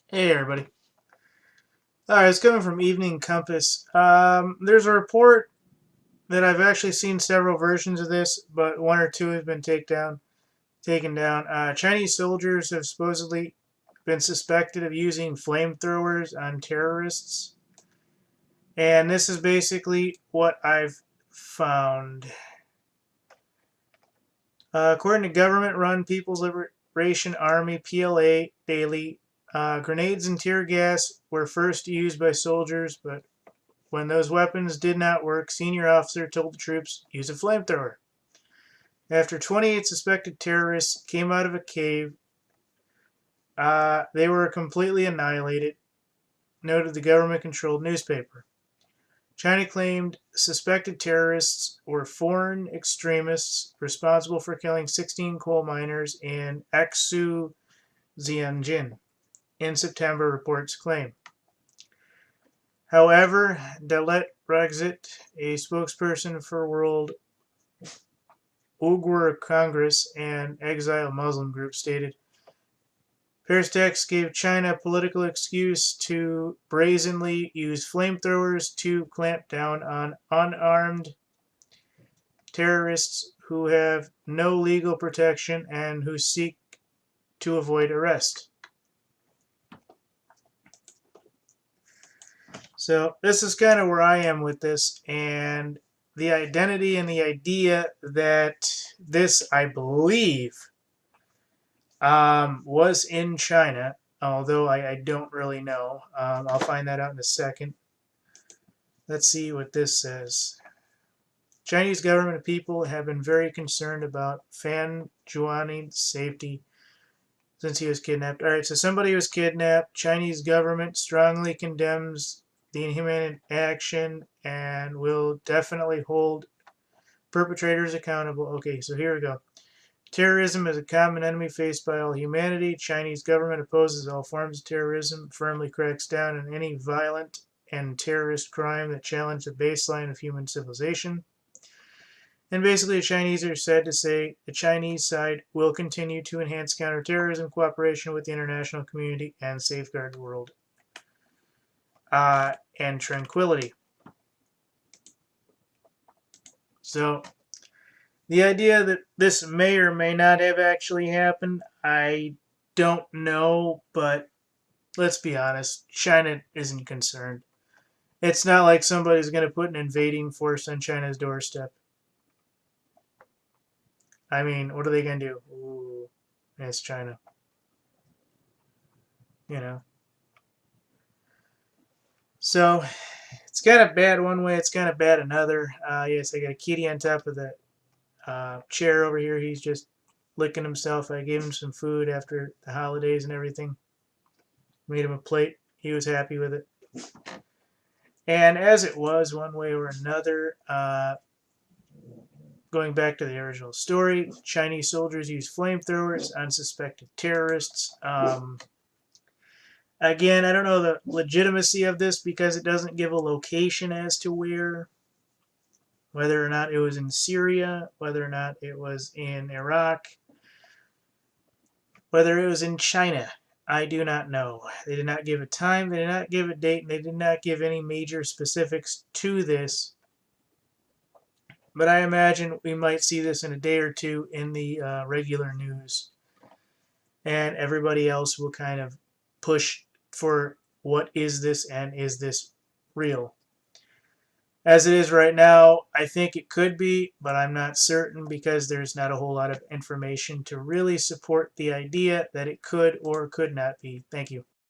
Hey everybody. Alright, it's coming from Evening Compass. There's a report that I've actually seen several versions of this, but one or two have been taken down. Chinese soldiers have supposedly been suspected of using flamethrowers on terrorists. And this is basically what I've found. According to government-run People's Liberation Army (PLA) Daily, grenades and tear gas were first used by soldiers, but when those weapons did not work, senior officer told the troops, use a flamethrower. After 28 suspected terrorists came out of a cave, they were completely annihilated, noted the government-controlled newspaper. China claimed suspected terrorists were foreign extremists responsible for killing 16 coal miners in Aksu, Xinjiang in September, reports claim. However, Dalet Rexit, a spokesperson for World Uyghur Congress and exile Muslim group, stated, Paris text gave China a political excuse to brazenly use flamethrowers to clamp down on unarmed terrorists who have no legal protection and who seek to avoid arrest. So this is kind of where I am with this, and the identity and the idea that this, I believe, was in China, although I don't really know. I'll find that out in a second. Let's see what this says. Chinese government people have been very concerned about Fan Zhuaning's safety since he was kidnapped. All right, so somebody was kidnapped. Chinese government strongly condemns the inhumane action and will definitely hold perpetrators accountable. Okay, so here we go. Terrorism is a common enemy faced by all humanity. Chinese government opposes all forms of terrorism, firmly cracks down on any violent and terrorist crime that challenge the baseline of human civilization. And basically, the Chinese are said to say the Chinese side will continue to enhance counterterrorism cooperation with the international community and safeguard the world and tranquility. So the idea that this may or may not have actually happened, I don't know, but let's be honest, China isn't concerned. It's not like somebody's going to put an invading force on China's doorstep. I mean, what are they going to do? Ooh, it's China. You know. So, it's kind of bad one way, it's kind of bad another. Yes, I got a kitty on top of the chair over here. He's just licking himself. I gave him some food after the holidays and everything. Made him a plate. He was happy with it. And as it was, one way or another, going back to the original story, Chinese soldiers used flamethrowers on suspected terrorists. Again, I don't know the legitimacy of this because it doesn't give a location as to where, whether or not it was in Syria, whether or not it was in Iraq, whether it was in China. I do not know. They did not give a time, they did not give a date, and they did not give any major specifics to this. But I imagine we might see this in a day or two in the regular news. And everybody else will kind of push for what is this and is this real. As it is right now, I think it could be, but I'm not certain because there's not a whole lot of information to really support the idea that it could or could not be. Thank you.